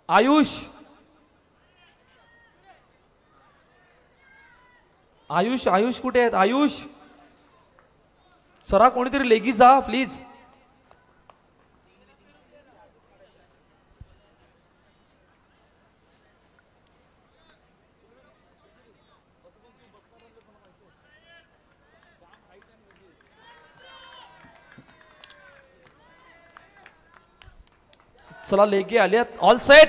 आयुष आयुष आयुष कुठे आहेत आयुष सरा कोणीतरी लेगी जा प्लीज. चला लेगी आल्यात. All set.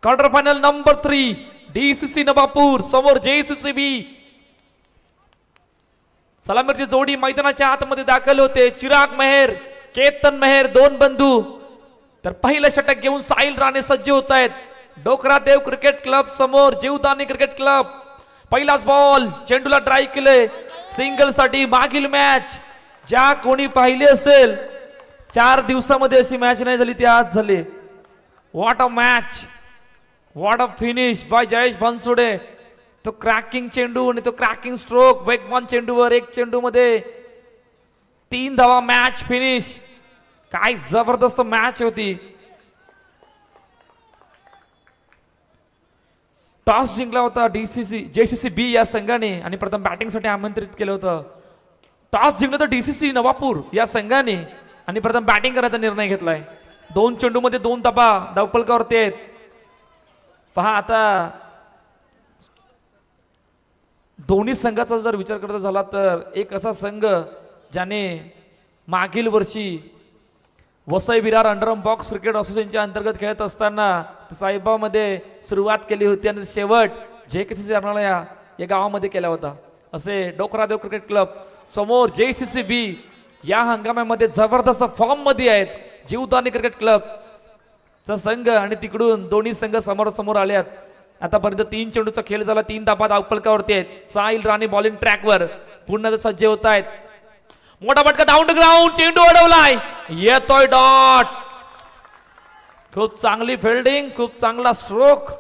Quarter final number 3 DCC Navapur समोर जेसीसीबी. सलामीची जोडी मैदानाच्या आतमध्ये दाखल होते. चिराग मेहर केतन मेहर दोन बंधू. तर पहिलं षटक घेऊन साहिल राणे सज्ज होत आहेत. डोकरादेव क्रिकेट क्लब समोर जीवदानी क्रिकेट क्लब. पहिलाच बॉल चेंडूला ड्राईव्ह केले सिंगल साठी. मागील मॅच ज्या कोणी पाहिली असेल 4 दिवसामध्ये अशी मॅच नाही झाली ती आज झाली. What a match, what a finish by Jayesh Bansode. तो क्रॅकिंग चेंडू आणि तो क्रॅकिंग स्ट्रोक वेगवान चेंडूवर एक चेंडू मध्ये 3 धावा. Match finish. काय जबरदस्त मॅच होती. टॉस जिंकला होता जेसीसीबी या संघाने आणि प्रथम बॅटिंग साठी आमंत्रित केलं होतं. टॉस जिंकलं तर डीसीसी नवापूर या संघाने आणि प्रथम बॅटिंग करायचा निर्णय घेतलाय. 2 चेंडू मध्ये 2 धावा धावपलकावरती आहेत. पहा आता दोन्ही संघाचा जर विचार करता झाला तर एक असा संघ ज्याने मागील वर्षी Vasai Virar underarm box cricket असोसिएशनच्या अंतर्गत खेळत असताना साहेबामध्ये सुरुवात केली होती आणि शेवट जेकेसीसी या गावामध्ये केला होता. असे डोकरादेव क्रिकेट क्लब समोर जेसीसीबी या हंगामामध्ये जबरदस्त फॉर्म मध्ये आहेत. जीवदानी क्रिकेट क्लब चा संघ आणि तिकडून दोन्ही संघ समोर समोर आल्यात. आतापर्यंत 3 चेंडूचा खेळ झाला. 3 धावा धावपलकावरती आहेत. साहिल राणे बॉलिंग ट्रॅकवर पुन्हा सज्ज होत आहेत. मोठा फटका डाऊन द ग्राउंड. चेंडू अडवलाय. येतोय डॉट. खूप चांगली फिल्डिंग, खूप चांगला स्ट्रोक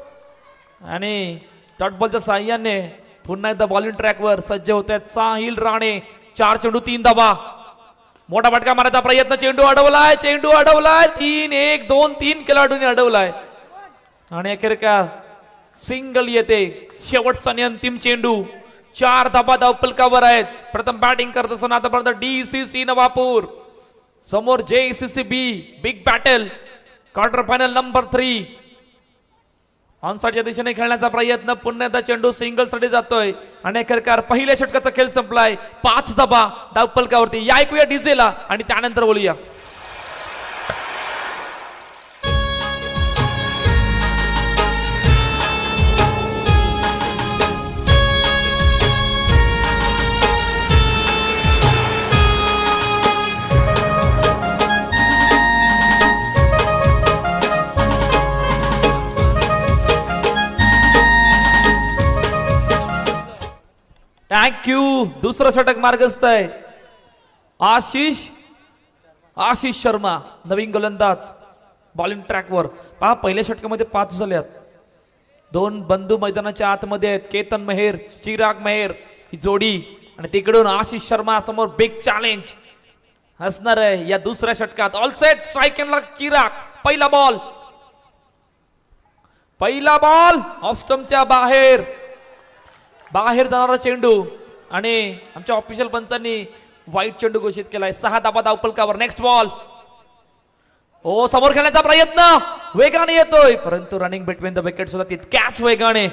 आणि डॉट बॉलच्या साह्याने पुन्हा एकदा बॉलिंग ट्रॅकवर सज्ज होत आहेत साहिल राणे. 4 चेंडू 3 धावा. मोठा फटका मारायचा प्रयत्न. चेंडू अडवलाय. 3-1 2-3 खेळाडूंनी अडवलाय आणि अखेरकार सिंगल येते. शेवटचा आणि अंतिम चेंडू. 4 धावा धावपलकावर आहेत. प्रथम बॅटिंग करत असताना आतापर्यंत डीसीसी नवापूर समोर JCCB. Big battle quarter final number 3. ऑनसाइडच्या दिशेने खेळण्याचा प्रयत्न. पुन्हा एकदा चेंडू सिंगल साठी जातोय आणि अखेरकार पहिल्या षटकाचा खेळ संपलाय. 5 धावा धावपलकावरती. या ऐकूया डीजेला आणि त्यानंतर बोलूया. थँक्यू. दुसरं षटक मार्गस्थ आहे. आशिष शर्मा नवीन गोलंदाज बॉलिंग ट्रॅकवर. पहा पहिल्या षटकामध्ये 5 झाल्यात. 2 बंधू मैदानाच्या आतमध्ये आहेत. केतन मेहर चिराग मेहर ही जोडी आणि तिकडून आशिष शर्मा समोर. बिग चॅलेंज असणार आहे या दुसऱ्या षटकात. All set. Strike end Chirag. पहिला बॉल ऑफ स्टंपच्या बाहेर जाणारा चेंडू आणि आमच्या ऑफिशियल पंचांनी वाईट चेंडू घोषित केलाय. 6 धावा धावपलकावर. Next ball. समोर खेळण्याचा प्रयत्न वेगाने येतोय परंतु रनिंग बिटवीन द विकेट सुद्धा तितक्याच वेगाने.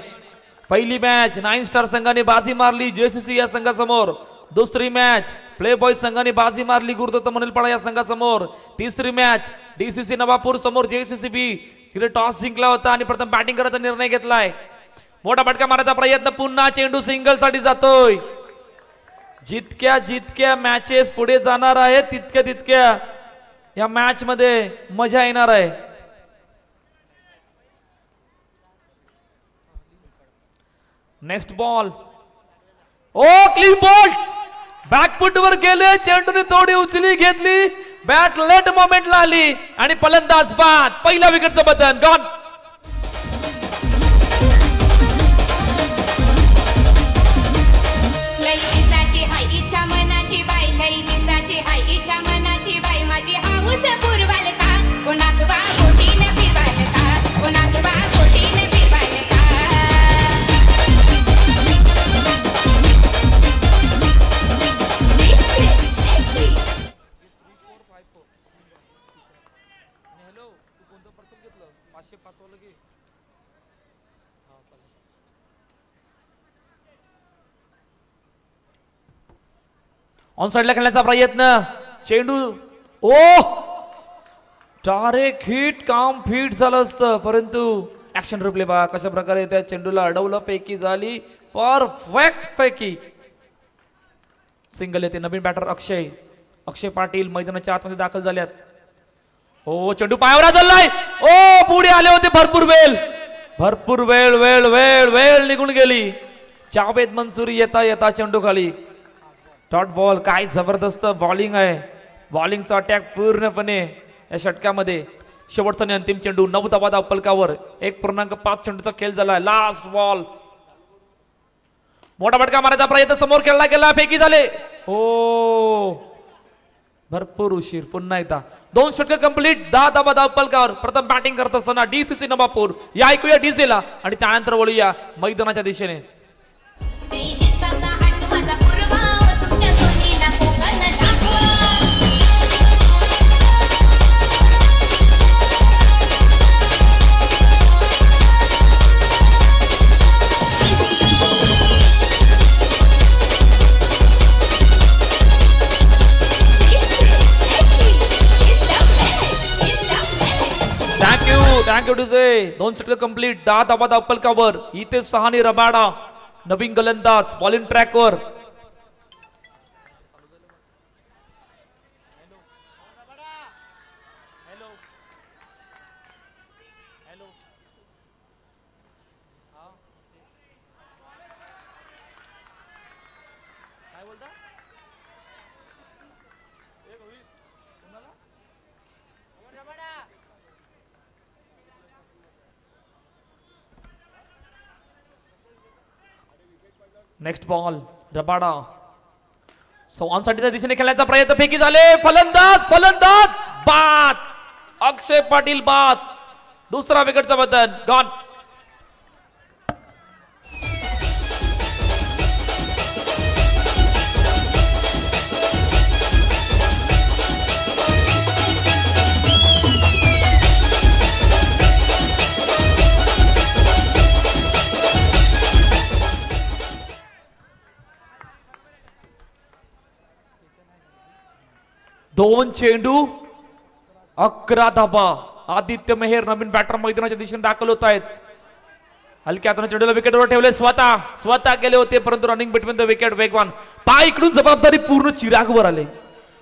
पहिली मॅच 9 स्टार संघाने बाजी मारली जेसीसी या संघासमोर. दुसरी मॅच प्ले बॉय संघाने बाजी मारली गुरुदत्त मनेलपाडा या संघासमोर. तिसरी मॅच डीसीसी नवापूर समोर जेसीसीबी. तिथे टॉस जिंकला होता आणि प्रथम बॅटिंग करायचा निर्णय घेतलाय. मोठा फटका मारायचा प्रयत्न. पुन्हा चेंडू सिंगल साठी जातोय. जितक्या मॅचेस पुढे जाणार आहेत तितक्या या मॅच मध्ये मजा येणार आहे. Next ball. Clean ball. Back foot वर गेले. चेंडूने थोडी उचली घेतली. बॅट लेट मोमेंटला आली आणि फलंदाज बाद. पहिल्या विकेटचं बटन गॉन. इच्छा मनाची बाई माझी हाऊस पुरवाल का कोणाकवा गोटीनं फिरवाल का. ऑन साइडला खेळण्याचा प्रयत्न, चेंडू ओ डायरेक्ट हिट, काम फिट झालं असतं, परंतु ऍक्शन रिप्ले बा कशा प्रकारे त्या चेंडूला अडवलं, पैकी झाली परफेक्ट पैकी. सिंगल येते. नवीन बॅटर अक्षय पाटील मैदानाच्या आतमध्ये दाखल झाल्यात. ओ चेंडू पायावर आदळलाय, ओ पुढे आले होते भरपूर वेळ निघून गेली. जावेद मंसूरी येता चेंडू खाली. Dot ball. काय जबरदस्त बॉलिंग आहे, बॉलिंगचा अटॅक पूर्णपणे या षटकामध्ये. शेवटचा आणि अंतिम चेंडू 9 धावा फलकावर. 1.5 चेंडूचा खेळ झालाय. Last ball. मोठा फटका मारायचा प्रयत्न समोर खेळला गेला, फेकी झाले. ओ भरपूर उशीर. पुन्हा एकदा 2 षटक कंप्लीट. 10 धावा फलकावर. प्रथम बॅटिंग करत असताना डीसीसी नवापूर. या ऐकूया डीजेला आणि त्यानंतर वळूया मैदानाच्या दिशेने. Thank you DJ. 2 षटक कंप्लीट. 10 धावा फलकावर. इथे सहानी रबाडा नवीन गोलंदाज बॉलिंग ट्रॅकवर. Next ball Rabada. ऑन साइडच्या दिशेने खेळण्याचा प्रयत्न, फेकी झाले. फलंदाज बाद. अक्षय पाटील बाद. दुसरा विकेटचा बदल गॉन. दोन चेंडू 11 धाबा. आदित्य मेहर नवीन बॅटर मैदानाच्या दिशेने दाखल होत आहेत. हलक्या हाताने चेंडूला विकेटवर ठेवले. स्वतः गेले होते, परंतु रनिंग बिटवीन द विकेट वेगवान. इकडून जबाबदारी पूर्ण चिरागवर आले.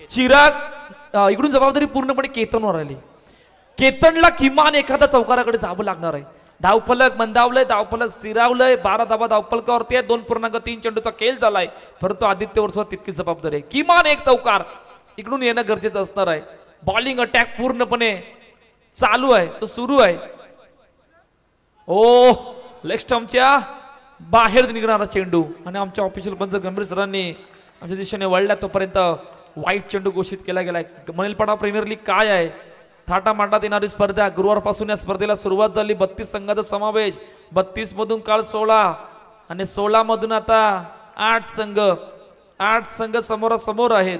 इकडून जबाबदारी पूर्णपणे केतनवर आली. केतनला किमान एखादा चौकाराकडे जावं लागणार आहे. धावफलक मंदावलंय, धावफलक स्थिरावलंय. 12 धाबा धावफलकावरती 2.3 चेंडूचा खेळ झालाय, परंतु आदित्यवर सुद्धा तितकीच जबाबदारी आहे. किमान एक चौकार इकडून येणं गरजेचं असणार आहे. बॉलिंग अटॅक पूर्णपणे चालू आहे, तो सुरू आहे. ओ लेग स्टंपच्या बाहेर निघणारा चेंडू आणि आमच्या ऑफिशियल पंच गंभीर सरांनी आमच्या दिशेने वळल्या. तोपर्यंत वाईट चेंडू घोषित केला गेलाय. मनेलपाडा प्रीमियर लीग काय आहे, थाटामाटात येणारी स्पर्धा. गुरुवारपासून या स्पर्धेला सुरुवात झाली. 32 संघाचा समावेश. 32 मधून काल 16 आणि 16 मधून आता 8 संघ समोरासमोर आहेत,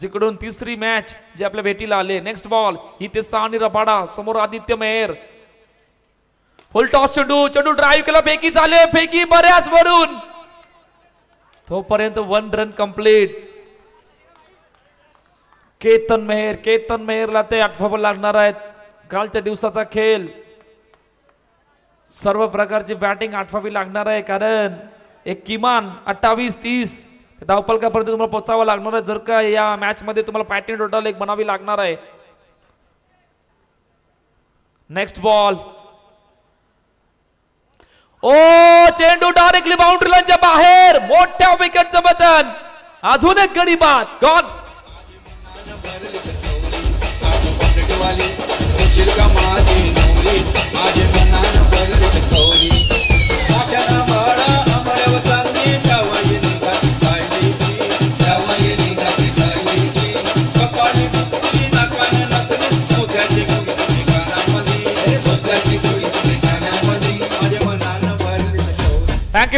जिकडून तिसरी मॅच जे आपल्या भेटीला आले. Next ball. इथे सानी रबाडा समोर आदित्य मेहर. फुल टॉस चेंडू ड्राईव्ह केला, फेकी झाले. फेकी बऱ्याच वरून. तोपर्यंत 1 रन कंप्लीट. केतन मेहरला ते आठवावं लागणार आहेत. कालच्या दिवसाचा खेळ, सर्व प्रकारची बॅटिंग आठवावी लागणार आहे, कारण एक किमान 28-30 धावफलकापर्यंत तुम्हाला पोहोचावं लागणार आहे. जर का या मॅच मध्ये तुम्हाला पॅटिंग टोटल एक बनावी लागणार आहे. Next ball. ओ चेंडू डायरेक्टली बाउंड्री लाईनच्या बाहेर. मोठ्या विकेटचं बदल. अजून एक गडी बाद. गॉन.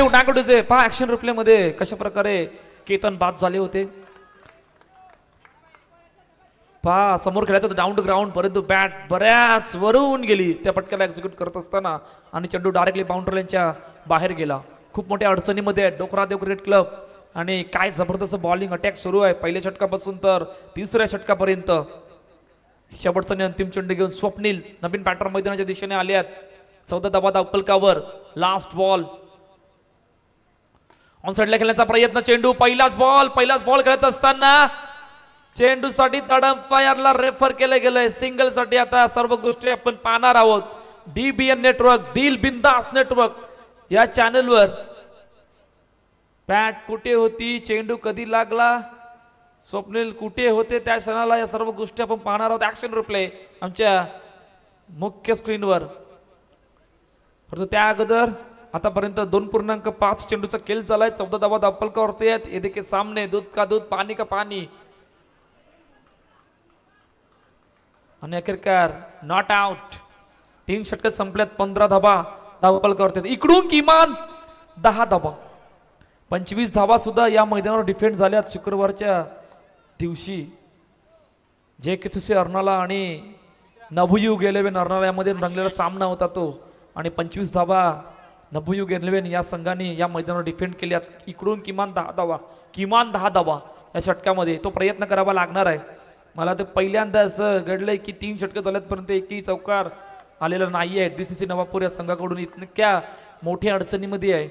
Thank you DJ. पहा ऍक्शन रिप्ले मध्ये कशा प्रकारे केतन बाद झाले होते. पहा समोर खेळायचं होतं डाऊन टू ग्राउंड, परंतु बॅट बऱ्याच वरून गेली त्या पटक्याला एक्झिक्यूट करत असताना आणि चेंडू डायरेक्टली बाउंड्रीलाईनच्या बाहेर गेला. खूप मोठ्या अडचणीमध्ये आहे डोकरादेव क्रिकेट क्लब आणि काय जबरदस्त बॉलिंग अटॅक सुरू आहे पहिल्या षटकापासून तर तिसऱ्या षटकापर्यंत. शेवटचा अंतिम चेंडू घेऊन स्वप्नील नवीन बॅटर मैदानाच्या दिशेने आले आहेत. 14 धावा फलकावर. लास्ट बॉल ऑन साइडला खेळण्याचा प्रयत्न. चेंडू पहिलाच बॉल खेळत असताना चेंडू साठी तडंपायरला रेफर केले गेले. सिंगल साठी आता सर्व गोष्टी आपण पाहणार आहोत. DBN नेटवर्क, दिल बिंदास नेटवर्क या चॅनलवर. बॅट कुठे होती, चेंडू कधी लागला, स्वप्नील कुठे होते त्या क्षणाला, या सर्व गोष्टी आपण पाहणार आहोत. ऍक्शन रिप्ले आमच्या मुख्य स्क्रीनवर. परंतु त्या अगोदर आतापर्यंत 2.5 चेंडूचा खेळ झालाय. 14 धावा फलकावरती आहेत. ये देखील सामने दूध का दूध पाणी का पाणी. आणि अखेरकार नॉट आउट. 3 षटक संपल्यात. 15 धावा फलकावरती आहेत. इकडून किमान 10 धावा, 25 धावा सुद्धा या मैदानावर डिफेंड झाल्यात. शुक्रवारच्या दिवशी JKCC अर्नाला आणि नभुयुग 11 अर्नाला यामध्ये रंगलेला सामना होता तो. आणि 25 धावा नभुयुग 11 या संघाने या मैदानावर डिफेंड केल्यात. इकडून किमान 10 धावा या षटकामध्ये तो प्रयत्न करावा लागणार आहे. मला ते पहिल्यांदा असं घडलंय की 3 षटकं झाल्यापर्यंत एकही चौकार आलेला नाहीये. DCC नवापूर या संघाकडून इतक्या मोठ्या अडचणीमध्ये आहे.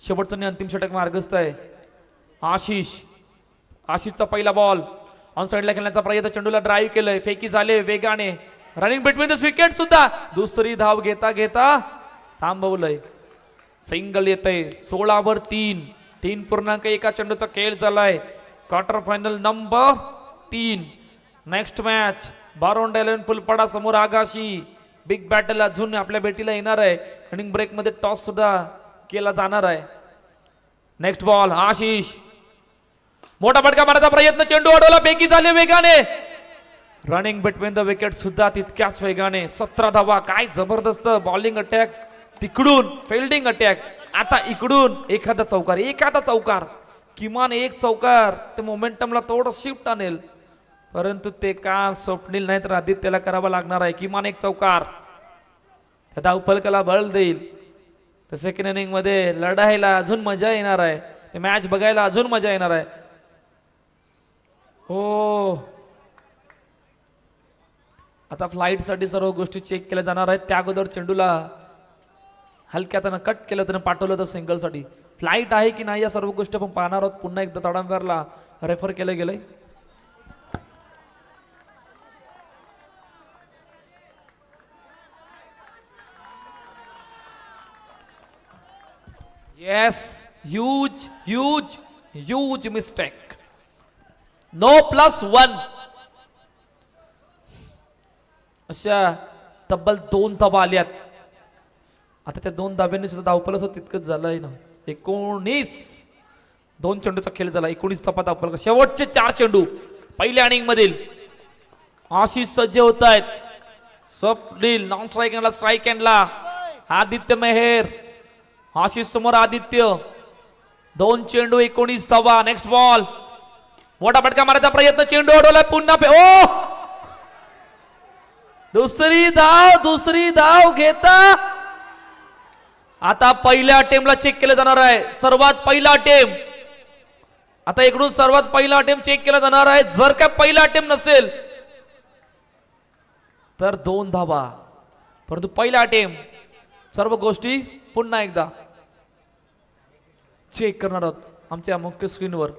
शेवटचं अंतिम षटक मार्गस्थ आहे. आशिषचा पहिला बॉल ऑन साइडला खेळण्याचा प्रयत्न. चेंडूला ड्राईव्ह केलंय, फेकी झाले वेगाने. रनिंग बिटवीन द विकेट सुद्धा. दुसरी धाव घेता घेता थांबवलंय. सिंगल येतंय. 16 3. 3.1 चेंडूचा खेळ झालाय. Quarter final number 3. Next match बारोन डेलन फुलपाडा समोर आगाशी. बिग बॅटल अजून आपल्या भेटीला येणार आहे. रनिंग ब्रेक मध्ये टॉस सुद्धा केला जाणार आहे. Next ball Ashish. मोठा फटका मारायचा प्रयत्न. चेंडू अडवला, बेकी झाले वेगाने. रनिंग बिटवीन द विकेट सुद्धा तितक्याच वेगाने. 17 धावा. काय जबरदस्त बॉलिंग अटॅक. तिकडून फिल्डिंग अटॅक. आता इकडून एखादा चौकार, किमान एक चौकार ते मोमेंटमला थोडं शिफ्ट आणेल. परंतु ते का स्वप्नील नाही तर आदित्यला करावा लागणार आहे. किमान एक चौकार त्या धावफलकाला बळ देईल. तर सेकंड इनिंग मध्ये लढायला अजून मजा येणार आहे. ते मॅच बघायला अजून मजा येणार आहे. हो, आता फ्लाइट साठी सर्व गोष्टी चेक केल्या जाणार आहेत. त्या अगोदर चेंडूला हलक्या त्यानं कट केलं, त्यानं पाठवलं होतं सिंगल साठी. फ्लाइट आहे की नाही या सर्व गोष्टी आपण पाहणार आहोत. पुन्हा एकदा तडांब्यारला रेफर केलं गेलंय. Yes, huge mistake. No +1. अशा तब्बल 2 धावा आल्यात. आता त्या 2 धाब्यांनी सुद्धा धावफलक तितकंच झालंय ना. 19. 2 चेंडूचा खेळ झाला. 19 धावा धावफलक. शेवटचे 4 चेंडू पहिल्या इनिंग मधील. आशिष सज्ज होत आहेत. स्वप्नील नॉन स्ट्राईक एंडला, स्ट्राईक एंडला आदित्य मेहर. आशिष समोर आदित्य. 2 चेंडू 19 धावा. Next ball. मोठा फटका मारायचा प्रयत्न. चेंडू अडवलाय पुन्हा. दुसरी धाव घेता. आता पहिल्या अटेम्प्टला चेक केलं जाणार आहे. सर्वात पहिला अटेम्प्ट. आता इकडून सर्वात पहिला अटेम्प्ट चेक केला जाणार आहे. जर का पहिला अटेम्प्ट नसेल तर 2 धावा. परंतु पहिला अटेम्प्ट सर्व गोष्टी पुन्हा एकदा चेक करणार आहोत आमच्या मुख्य स्क्रीनवर.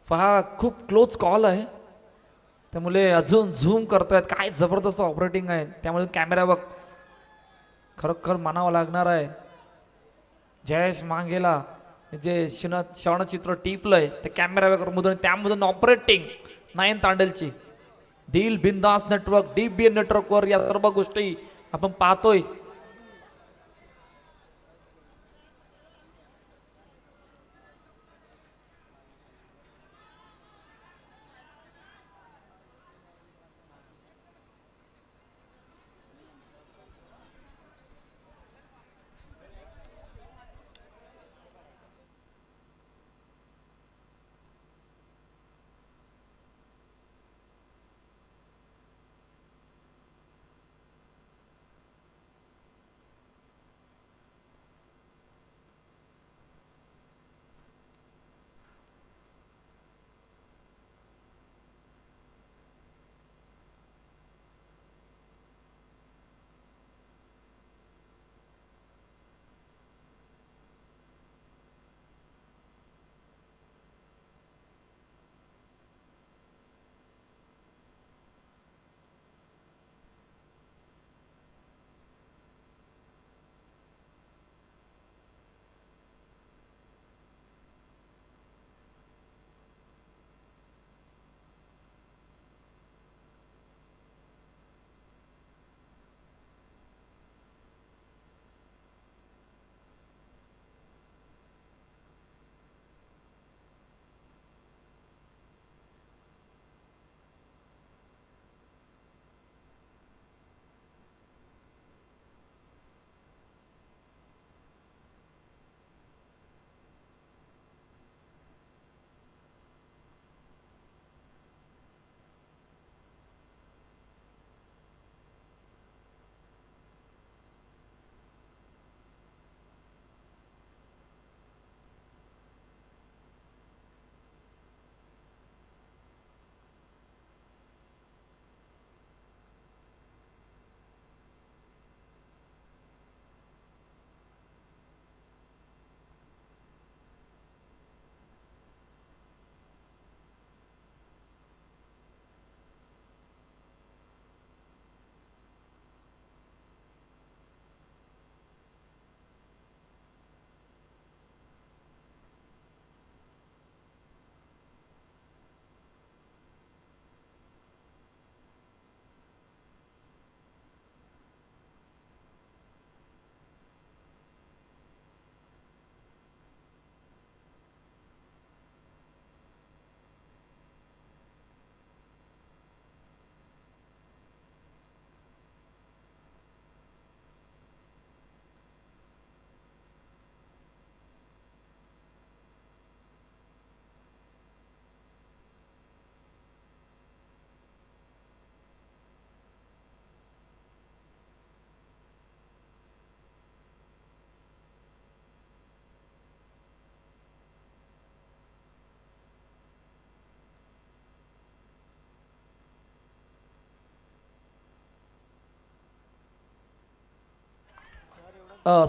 पहा खूप क्लोज कॉल आहे. त्यामुळे अजून झूम करतायत, काय जबरदस्त ऑपरेटिंग आहे. त्यामुळे कॅमेरा बघ खरोखर मानावं लागणार आहे. जयेश मांगेला जे श्रवणचित्र टिपलंय ते कॅमेरा मधून, त्यामधून ऑपरेटिंग नयन तांडेलची. दिल बिंदास नेटवर्क, DBN नेटवर्कवर या सर्व गोष्टी आपण पाहतोय.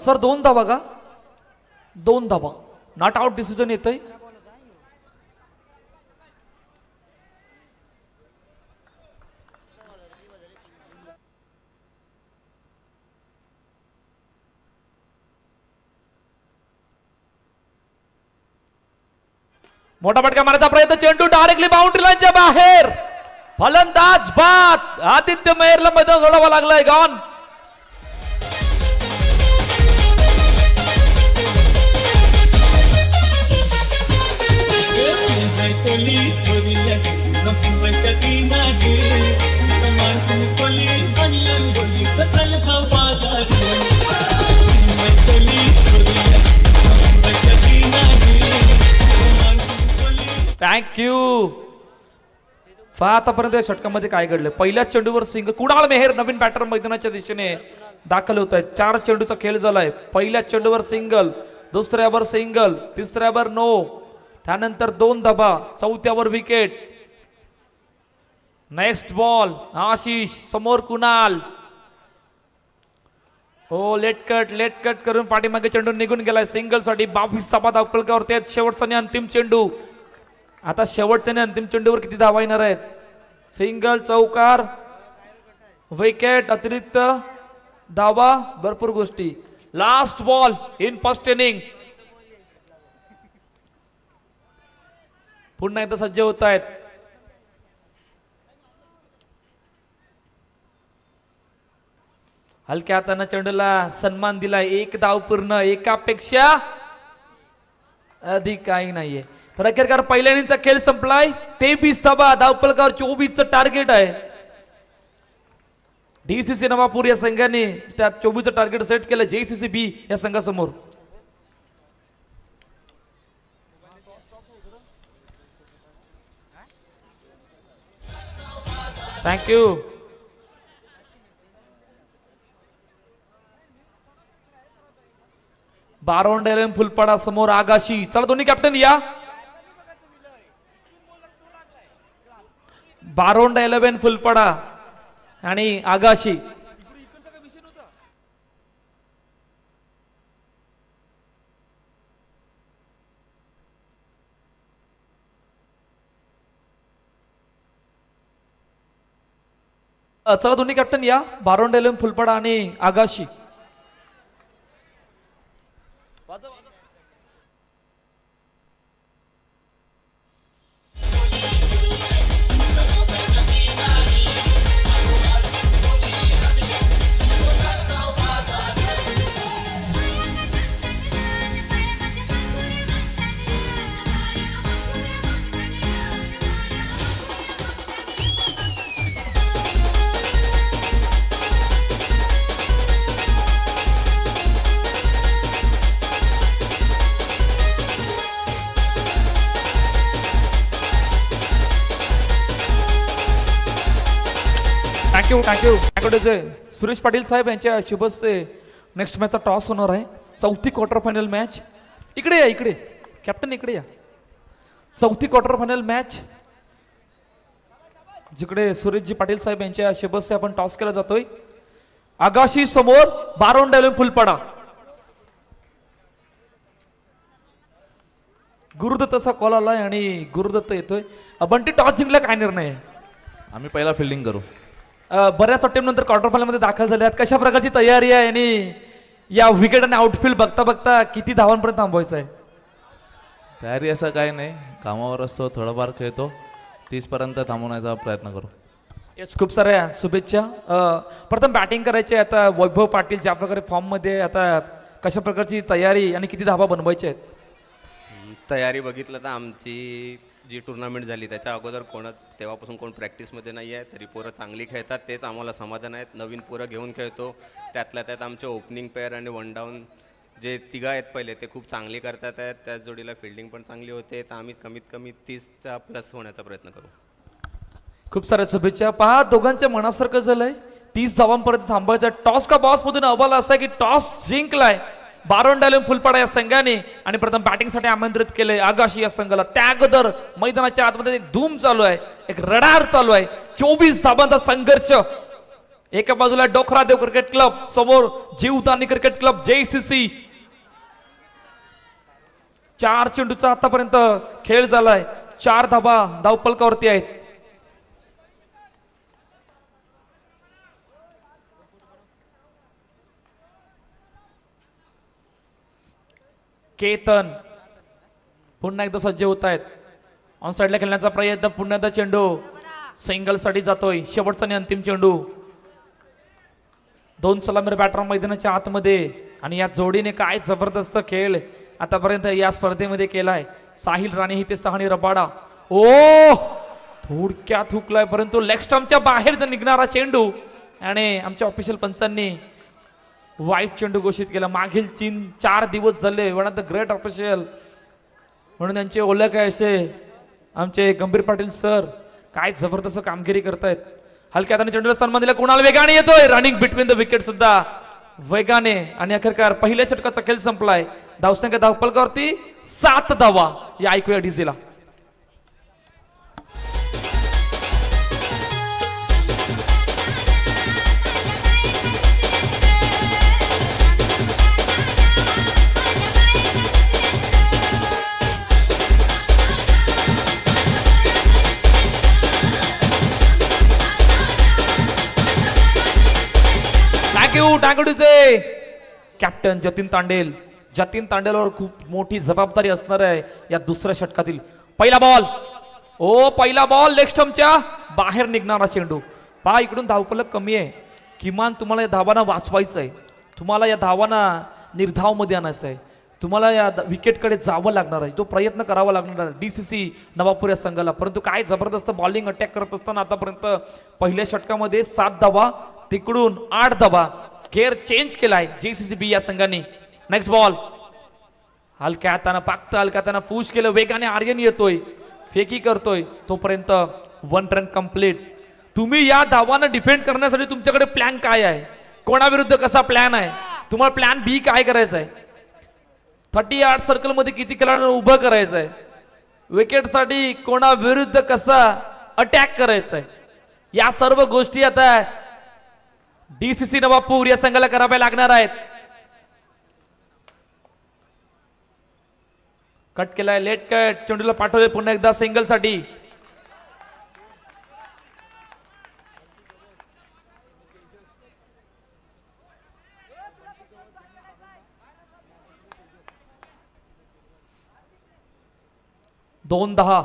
सर 2 धावा का? 2 धावा, नॉट आउट डिसिजन येतंय. मोठा फटका मारण्याचा प्रयत्न, चेंडू डायरेक्टली बाउंड्री लाईनच्या बाहेर. फलंदाज बाद, आदित्य मेहरला मैदान सोडावं लागलंय. गॉन. थँक्यू. आतापर्यंत या षटकामध्ये काय घडलं? पहिल्या चेंडूवर सिंगल, कुणाल मेहर नवीन बॅटर मैदानाच्या दिशेने दाखल होत आहेत. 4 चेंडूचा खेळ झालाय. पहिल्या चेंडूवर सिंगल, दुसऱ्यावर सिंगल, तिसऱ्यावर नो, त्यानंतर 2 धाबा, चौथ्यावर विकेट. नेक्स्ट बॉल आशिष, समोर कुणाल. हो, लेट कट करून पाठीमागे चेंडू निघून गेलाय. सिंगल साठी 22 धाबा धावपलकावरती. शेवटचा आणि अंतिम चेंडू. आता शेवटच्या आणि अंतिम चेंडूवर किती धावा येणार आहेत? सिंगल, चौकार, विकेट, अतिरिक्त धावा, भरपूर गोष्टी. Last ball in first inning. पुन्हा एकदा सज्ज होत आहेत. हलक्या हाताने चेंडूला सन्मान दिलाय. एक धाव पूर्ण, एकापेक्षा अधिक काही नाहीये. तर अखेरकार पहिल्या इनिंगचा खेळ संपलाय. 23 धावा, धावफलकावर 24चं टार्गेट आहे. डीसीसी नवापूर या संघाने 24चं टार्गेट सेट केलं जेसीसी बी या संघासमोर. थँक्यू. बारोंड 11 फुलपाडा समोर आगाशी. चला दोन्ही कॅप्टन या. बारोंड 11 फुलपाडा आणि आगाशी. चला दोन्ही कॅप्टन या. बारोंड 11 फुलपाडा आणि आगाशी. थँक्यू. सुरेश पाटील साहेब यांच्या शुभस्ते नेक्स्ट मॅचचा टॉस होणार आहे. चौथी क्वार्टर फायनल मॅच. इकडे या, इकडे कॅप्टन इकडे या. चौथी क्वार्टर फायनल मॅच जिकडे सुरेशजी पाटील साहेब यांच्या शुभस्ते आपण टॉस केला जातोय. आगाशी समोर बारोंड 11 फुलपाडा. गुरुदत्तचा कॉल आलाय आणि गुरुदत्त येतोय. बंटी टॉस जिंकला, काय निर्णय आहे? आम्ही पहिला फिल्डिंग करू. बऱ्याच अटेम्प्ट नंतर क्वार्टर फायनल मध्ये दाखल झाले आहेत. कशा प्रकारची तयारी आहे आणि या विकेट आणि आउटफील्ड बघता बघता किती धावांपर्यंत थांबवायचं आहे? तयारी असं काही नाही, कामावर असतो, थोडंफार खेळतो. 30 पर्यंत थांबवण्याचा प्रयत्न करू. येस, खूप साऱ्या शुभेच्छा. प्रथम बॅटिंग करायची आहे आता. वैभव पाटील ज्या प्रकारे फॉर्म मध्ये, आता कशा प्रकारची तयारी आणि किती धावा बनवायच्या आहेत? तयारी बघितलं तर आमची जी टुर्नामेंट झाली त्याच्या अगोदर तेव्हापासून कोण प्रॅक्टिसमध्ये नाही आहे, तरी पोरं चांगली खेळतात, तेच आम्हाला समाधान आहेत. नवीन पोरं घेऊन खेळतो, त्यातल्या त्यात आमचे ओपनिंग पेअर आणि वन डाऊन जे तिघं आहेत पहिले ते खूप चांगली करतात आहेत. त्याच जोडीला फिल्डिंग पण चांगली होते. तर आम्ही कमीत कमी 30च्या प्लस होण्याचा प्रयत्न करू. खूप साऱ्या शुभेच्छा. पहा, दोघांच्या मनासारखं झालंय. 30 धावांपर्यंत थांबायचं. टॉस का बॉस मधून अहवाल असा आहे की टॉस जिंकलाय बारोंड 11 फुलपाडा या संघाने आणि प्रथम बॅटिंगसाठी आमंत्रित केले आगाशी या संघाला. त्या अगोदर मैदानाच्या आतमध्ये एक धूम चालू आहे, एक रडार चालू आहे. 24 धावांचा संघर्ष. एका बाजूला डोखरादेव क्रिकेट क्लब, समोर जीवदानी क्रिकेट क्लब जेसीसी. 4 चेंडूचा आतापर्यंत खेळ झालाय. 4 धावा धावपलकावरती आहेत. केतन पुन्हा एकदा सज्ज होत आहेत. ऑन साइडला खेळण्याचा प्रयत्न. पुन्हा एकदा चेंडू सिंगल साठी जातोय. शेवटचा आणि अंतिम चेंडू. 2 सलामीर बॅटर मैदानाच्या आतमध्ये आणि या जोडीने काय जबरदस्त खेळ आतापर्यंत या स्पर्धेमध्ये केलाय. साहिल राणे ही ते सहाणी रबाडा. ओ थोडक्यात हुकलाय, परंतु लेग स्टंपच्या बाहेर निघणारा चेंडू आणि आमच्या ऑफिशियल पंचांनी वाईट चेंडू घोषित केला. मागील 4 दिवस झाले one of the great official म्हणून त्यांचे ओळख आहे असे आमचे गंभीर पाटील सर. काय जबरदस्त कामगिरी करतायत. हलक्या हाताने चेंडूला सन्मान दिला. कुणाल वेगाने येतोय. रनिंग बिटवीन द विकेट सुद्धा वेगाने. आणि अखेरकार पहिल्या षटकाचा खेळ संपलाय. धावसंख्या धावपलकावरती 7 धावा. या ऐकूया डीजेला. थँक्यू टांगडूचे कॅप्टन जतीन तांडेल. जतीन तांडेलवर खूप मोठी जबाबदारी असणार आहे या दुसऱ्या षटकातील. पहिला बॉल, ओ पहिला बॉल लेग स्टंपच्या बाहेर निघणारा चेंडू. पहा इकडून धावफलक कमी आहे, किमान तुम्हाला या धावांना वाचवायचं आहे, तुम्हाला या धावांना निर्धाव मध्ये आणायचं आहे, तुम्हाला या विकेटकडे जावं लागणार आहे, तो प्रयत्न करावा लागणार आहे डीसीसी नवापूर या संघाला. परंतु काय जबरदस्त बॉलिंग अटॅक करत असताना आतापर्यंत पहिल्या षटकामध्ये 7 धावा, तिकडून 8 धावा, गेअर चेंज केलाय JCCB या संघाने. नेक्स्ट बॉल, हलक्या हाताने पाकतं, हलक्या हाताने पुश केलं, वेगाने आर्यन येतोय, फेकी करतोय, तोपर्यंत 1 रन कंप्लीट. तुम्ही या धावांना डिफेंड करण्यासाठी तुमच्याकडे प्लॅन काय आहे, कोणाविरुद्ध कसा प्लॅन आहे, तुम्हाला प्लॅन बी काय करायचा आहे, 38 सर्कल मध्ये किती खेळाडूंना उभं करायचं आहे, विकेटसाठी कोणाविरुद्ध कसा अटॅक करायचा आहे, या सर्व गोष्टी आता डीसीसी नवापूर या संघाला कराव्या लागणार आहेत. कट केलाय, लेट कट, चेंडूला पाठवले पुन्हा एकदा सिंगल साठी. दोन 10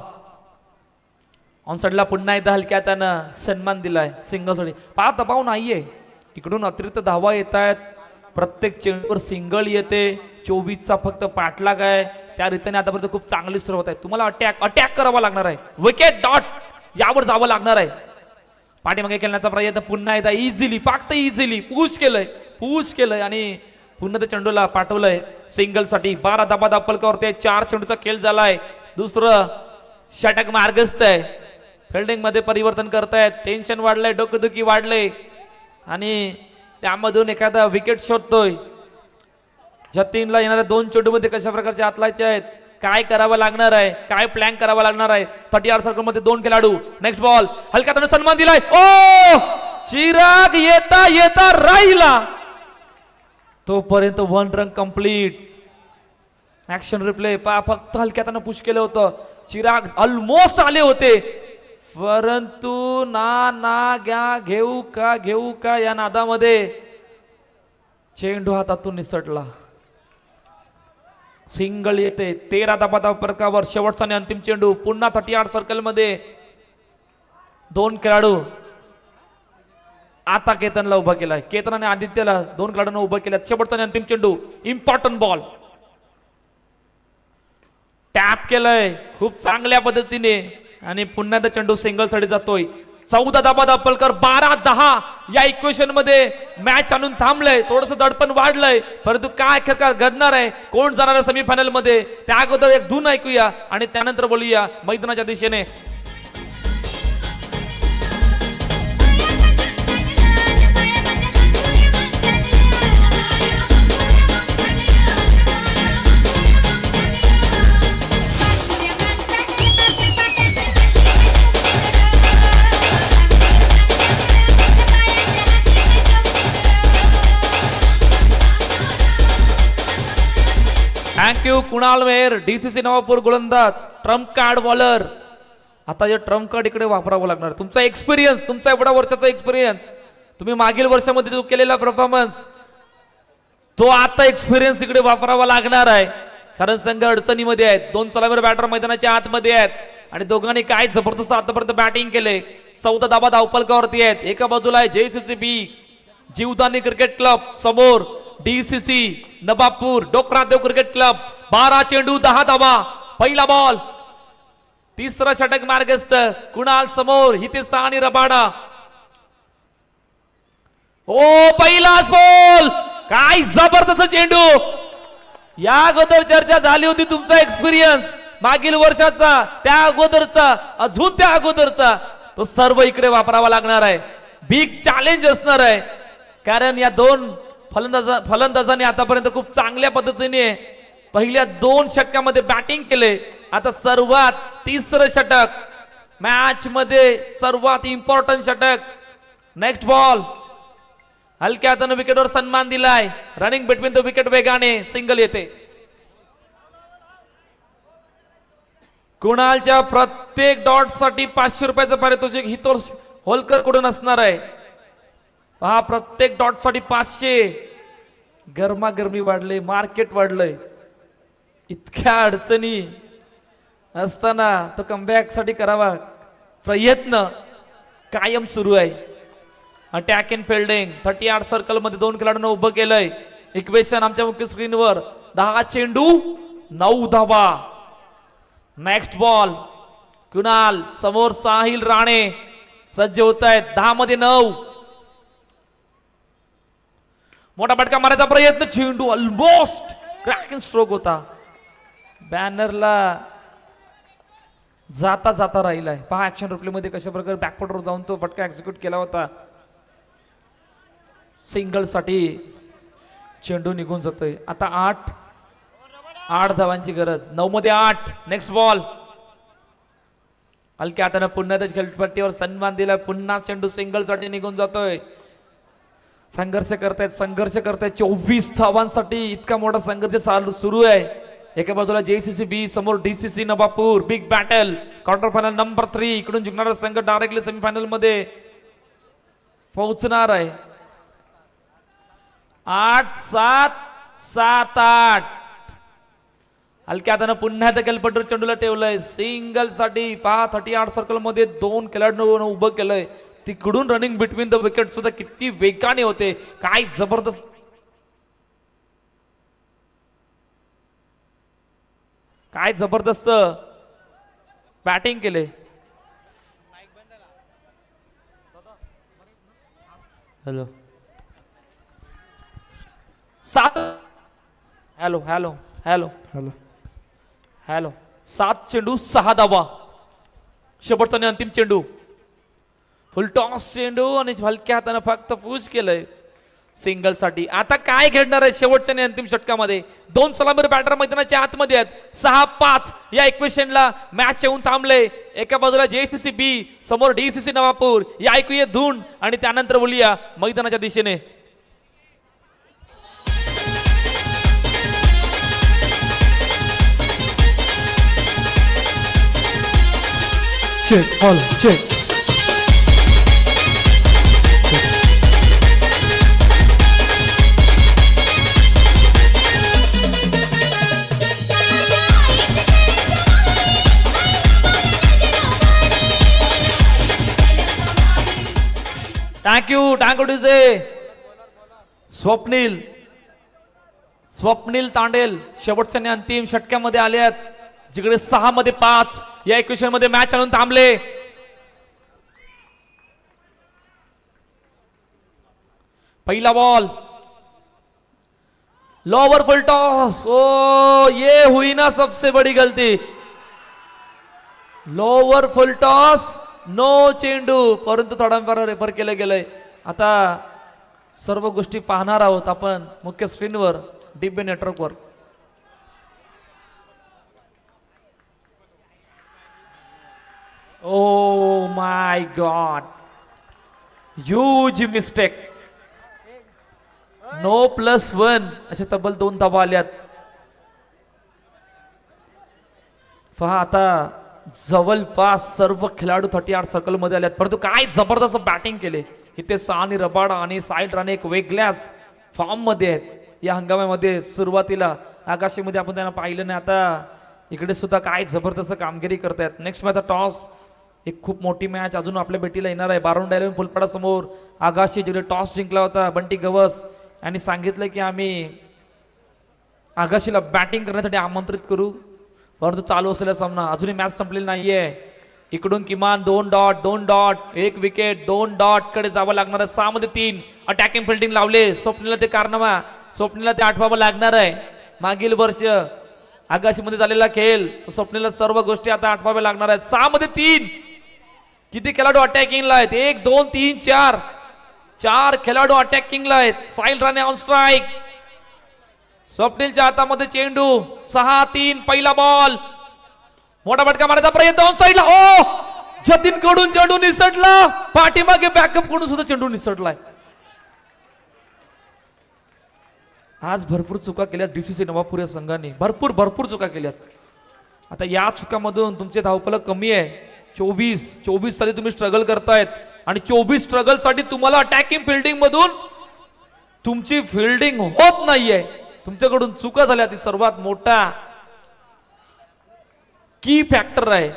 ऑनसाइडला पुन्हा एकदा हलक्या त्यानं सन्मान दिलाय सिंगल साठी. पहा दबाव नाहीये, इकडून अतिरिक्त धावा येत आहेत, प्रत्येक चेंडूवर सिंगल येते, 24चा फक्त पाठलाग आहे, त्या रीतीने आतापर्यंत खूप चांगली सुरुवात आहे. तुम्हाला अटॅक करावा लागणार आहे, विकेट डॉट यावर जावं लागणार आहे. पाठीमागे खेळण्याचा प्रयत्न पुन्हा एकदा इझिली, फक्त इझिली पुश केलंय आणि पुन्हा त्या चेंडूला पाठवलंय सिंगल साठी. 12 धाबा दापलकावरती 4 चेंडूचा खेळ झालाय, दुसरं षटक मार्गस्थ आहे. फिल्डिंग मध्ये परिवर्तन करतायत, टेन्शन वाढलंय, डोकेदुखी वाढले आणि त्यामधून एखादा विकेट शोधतोय. जतीनला येणाऱ्या 2 चेंडूमध्ये कशा प्रकारचे हातलायचे आहेत, काय करावं लागणार आहे, काय प्लॅन करावा लागणार आहे. 38 सर्कल मध्ये 2 खेळाडू. नेक्स्ट बॉल, हलक्या त्याने सन्मान दिलाय, ओ चिराग येता येता राहिला, तोपर्यंत 1 रन कंप्लीट. ऍक्शन रिप्ले पहा, फक्त हलक्या त्यानं पुश केलं होतं, चिराग ऑलमोस्ट आले होते, परंतु ना घेऊ का या नादामध्ये चेंडू हातातून निसटला. सिंगल येते, 13 धाबा फरकावर शेवटचा आणि अंतिम चेंडू. पुन्हा 38 सर्कल मध्ये 2 खेळाडू. आता केतनला उभा केलाय, केतन आणि आदित्यला 2 खेळाडूंना उभं केलं. शेवटचा आणि अंतिम चेंडू, इम्पॉर्टंट बॉल टॅप केलंय खूप चांगल्या पद्धतीने आणि पुन्हा त्या चेंडू सिंगल साठी जातोय. 14 धाबा दापलकर, 12-10 या इक्वेशन मध्ये मॅच आणून थांबलंय. थोडंसं दडपण वाढलंय, परंतु काय घडणार आहे, कोण जाणार आहे सेमीफायनल मध्ये, त्या अगोदर एक धून ऐकूया आणि त्यानंतर बोलूया मैदानाच्या दिशेने. थँक्यू कुणाल मेहर, डीसीसी नवापूर गोलंदाज, ट्रम्प कार्ड बॉलर. आता जे ट्रम्प कार्ड इकडे वापरावं लागणार, तुमचा एक्सपिरियन्स, तुमचा एवढा वर्षाचा एक्सपिरियन्स, तुम्ही मागील वर्षामध्ये जो केलेला परफॉर्मन्स, तो आता एक्सपिरियन्स इकडे वापरावा लागणार आहे. कारण संघ अडचणीमध्ये आहेत, 2 सलामीर बॅटर मैदानाच्या आतमध्ये आहेत आणि दोघांनी काय जबरदस्त आतापर्यंत बॅटिंग केले. 14 धाबा धावफलकावरती आहेत. एका बाजूला आहे JCCB जीवदानी क्रिकेट क्लब, समोर डीसीसी नवापूर डोकरादेव क्रिकेट क्लब. 12 चेंडू 10 धावा. पहिला बॉल, तिसरा षटक मार्गस्थ, कुणाल समोर, हितेश आणि रबाडा. ओ पहिलाच बॉल, काय जबरदस्त चेंडू. या अगोदर चर्चा झाली होती तुमचा एक्सपिरियन्स मागील वर्षाचा, त्या अगोदरचा, अजून त्या अगोदरचा, तो सर्व इकडे वापरावा लागणार आहे. बिग चॅलेंज असणार आहे, कारण या 2 फलंदाजांनी आतापर्यंत खूप चांगल्या पद्धतीने पहिल्या 2 षटकामध्ये बॅटिंग केले. आता सर्वात तिसरं षटक, मॅच मध्ये सर्वात इम्पॉर्टंट षटक. नेक्स्ट बॉल, हलक्या हाताने विकेटवर सन्मान दिलाय, रनिंग बिटवीन द विकेट, वेगाने सिंगल येते. कुणालच्या प्रत्येक डॉट साठी 500 रुपयाचं पारितोषिक हितोष होलकर कडून असणार आहे. पहा प्रत्येक डॉट साठी 500. गरमागरमी वाढले, मार्केट वाढलंय. इतक्या अडचणी असताना तो कमबॅक साठी करावा प्रयत्न कायम सुरू आहे. अटॅक इन फिल्डिंग 38 सर्कल मध्ये 2 खेळाडूंना उभं केलंय. इक्वेशन आमच्या मुख्य स्क्रीनवर. 10 चेंडू 9 धावा. Next ball. कुणाल समोर साहिल राणे सज्ज होत आहेत. 10 मध्ये 9. मोठा फटका मारायचा प्रयत्न. चेंडू ऑलमोस्ट क्रॅकिंग स्ट्रोक होता. बॅनरला जाता जाता राहिलाय. पहा ऍक्शन रिप्ले मध्ये कशा प्रकारे बॅकफुटवर जाऊन तो फटका एक्झिक्यूट केला होता. सिंगल साठी चेंडू निघून जातोय. आता 8 धावांची गरज. 9 मध्ये 8. Next ball. हलक्या हाताने पुन्हा त्याच्या खेळपट्टीवर सन्मान दिला. पुन्हा चेंडू सिंगल साठी निघून जातोय. संघर्ष करतायत 24 धावांसाठी. इतका मोठा संघर्ष सुरू आहे. एका बाजूला JCC बी, समोर DCC Navapur. Big battle. Quarter final number 3. इकडून जिंकणारा संघ डायरेक्टली सेमीफायनल मध्ये पोहोचणार आहे. 8-7, 7-8. हलक्या हातानं पुन्हा त्या खेळपट्टीवर चेंडूला ठेवलंय सिंगल साठी. पहा 38 सर्कल मध्ये 2 खेळाडूंना उभं केलंय. तिकडून रनिंग बिटवीन द विकेट सुद्धा किती वेगाने होते. काय जबरदस्त बॅटिंग केले. Hello 7 hello hello hello hello hello 7 चेंडू 6 धावा. शेवटचा आणि अंतिम चेंडू. फुल टॉस चेंडू आणि हलक्या हाताने फक्त पुश केलंय सिंगल साठी. आता काय घडणार आहे शेवटच्या आणि अंतिम षटकामध्ये. 2 सलामीर बॅटर मैदानाच्या आतमध्ये आहेत. 6-5 या इक्वेशनला मॅच येऊन थांबले. एका बाजूला JCC बी, समोर DCC नवापूर. या ऐकूया धून आणि त्यानंतर बोलूया मैदानाच्या दिशेने. Check all check. Thank you to से स्वप्नील तांडेल शेवटच्या आणि अंतिम षटक्यामध्ये आले आहेत. जिकडे 6 मध्ये 5 या इक्वेशन मध्ये मॅच आणून थांबले. पहिला बॉल. Lower full toss. ओ ये हुई ना सबसे बड़ी गलती. लोअर फुल टॉस नो चेंडू. परंतु थोडाफार रेफर केलं गेलंय. आता सर्व गोष्टी पाहणार आहोत आपण मुख्य स्क्रीनवर DB नेटवर्कवर. Oh my god huge mistake. No +1 असे तब्बल 2 धावा आल्यात. पहा आता जवळपास सर्व खेळाडू 38 सर्कल मध्ये आल्यात. परंतु काय जबरदस्त बॅटिंग केले इथे. सानी रबाडा आणि साहिल राणे एक वेगळ्याच फॉर्म मध्ये आहेत या हंगामामध्ये. सुरुवातीला आकाशीमध्ये आपण त्यांना पाहिलं नाही. आता इकडे सुद्धा काय जबरदस्त कामगिरी करतायत. Next match toss. एक खूप मोठी मॅच अजून आपल्या भेटीला येणार आहे. बारोंडा 11 फुलपाडा समोर आगाशी जिकडे टॉस जिंकला होता बंटी गवस यांनी सांगितलं की आम्ही आगाशीला बॅटिंग करण्यासाठी आमंत्रित करू. परंतु चालू असलेला सामना अजूनही मॅच संपलेली नाहीये. इकडून किमान 2 डॉट 1 विकेट 2 डॉट कडे जावं लागणार आहे. 6 मध्ये 3 अटॅकिंग फिल्डिंग लावले. स्वप्नीला ते कारनामा. स्वप्नीला ते आठवावं लागणार आहे. मागील वर्ष आगाशीमध्ये झालेला खेळ तो स्वप्नीला सर्व गोष्टी आता आठवाव्या लागणार आहेत. 6 मध्ये 3 किती खेळाडू अटॅकिंगला आहेत. 1 2 3 4 खेळाडू अटॅकिंगला आहेत. Sahil Rane on strike. स्वप्नीलच्या हातामध्ये चेंडू. 6-3 पहिला बॉल. मोठा फटका मारायचा प्रयत्न ऑन साईडला. ओ जतीन कडून चेंडू निसटला. पाठीमागे बॅकअप कडून सुद्धा चेंडू निसटलाय. आज भरपूर चुका केल्यात DCC नवापूर या संघाने. भरपूर चुका केल्यात. आता या चुकामधून तुमचे धावफलक कमी आहे. 24 साली तुम्ही स्ट्रगल करतायत. आणि 24 स्ट्रगल साठी तुम्हाला अटॅकिंग फिल्डिंग मधून तुमची फिल्डिंग होत नाहीये, तुमच्याकडून चुका झाल्या, ती सर्वात मोठा की फॅक्टर आहे.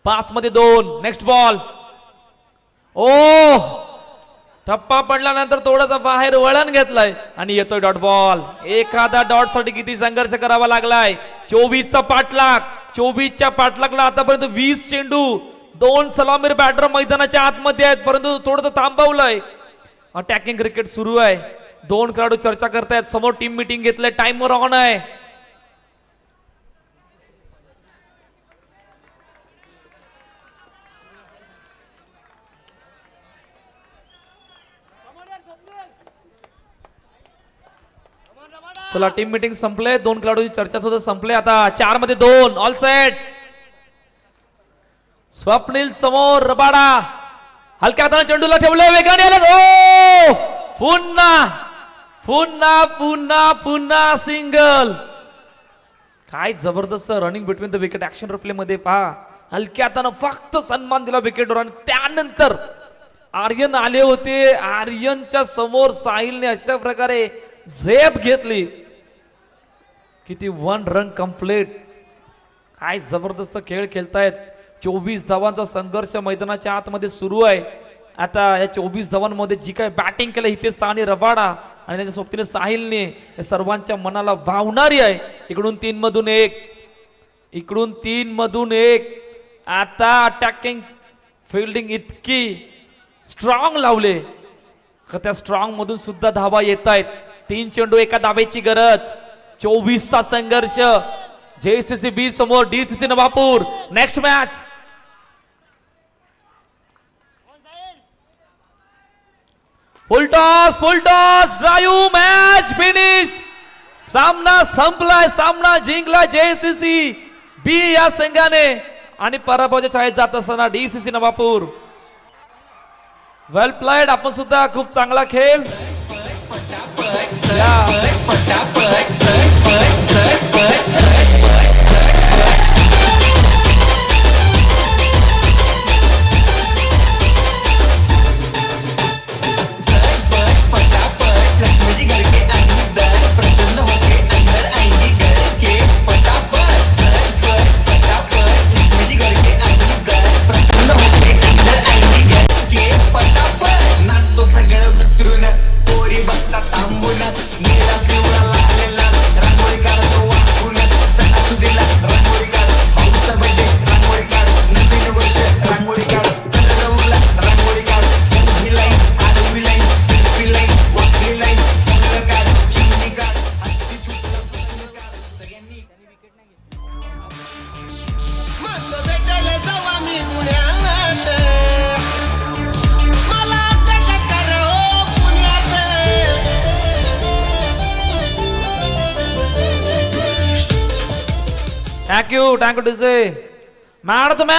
5 मध्ये 2. Next ball. ओ टप्पा पडल्यानंतर थोडासा बाहेर वळण घेतलाय आणि येतोय डॉट बॉल. एखादा डॉट साठी किती संघर्ष करावा लागलाय. 24चा पाठलाग. 24च्या पाठलागला आतापर्यंत 20 चेंडू, 2 सलामीर बॅटर मैदानाच्या आतमध्ये आहेत, परंतु थोडंसं थांबवलंय. अटॅकिंग क्रिकेट सुरू आहे. 2 खेळाडू चर्चा करतायत, समोर टीम मीटिंग घेतलंय, टाइमर ऑन आहे. चला टीम मीटिंग संपले, 2 खेळाडूंची चर्चा सुद्धा संपले. आता 4 मध्ये 2. All set. स्वप्नील समोर, रबाडा हलक्या हाताने चेंडूला ठेवलंय, वेगाने आलं. ओ पुन्हा पुन्हा पुन्हा पुन्हा सिंगल. काय जबरदस्त running between the wicket. Action replay मध्ये पहा, हलक्या हाताने फक्त सन्मान दिला विकेटवर आणि त्यानंतर आर्यन आले होते. आर्यनच्या समोर साहिलने अशा प्रकारे झेप घेतली. किती 1 रन कंप्लीट. काय जबरदस्त खेळ खेळतायत. 24 धावांचा संघर्ष मैदानाच्या आतमध्ये सुरू आहे. आता या 24 धावांमध्ये जी काय बॅटिंग केलं हितेश आणि रबाडा आणि त्याच्या सोबतीने साहिलने, या सर्वांच्या मनाला भावणारी आहे. इकडून 3 मधून 1, इकडून 3 मधून 1. आता अटॅकिंग फिल्डिंग इतकी स्ट्रॉंग लावले का त्या स्ट्रॉंग मधून सुद्धा धावा येत आहेत. 3 चेंडू एका धावेची गरज. 24चा संघर्ष. JCC बी समोर DCC नवापूर. Next match. फुल टॉस ड्राईव्ह. Match finish. सामना संपलाय, सामना जिंकला JCC बी या संघाने आणि पराभवाच्या छायेत जात असताना DCC नवापूर. वेल प्लेड. आपण सुद्धा खूप चांगला खेळ. Thank you to say. Man of the match.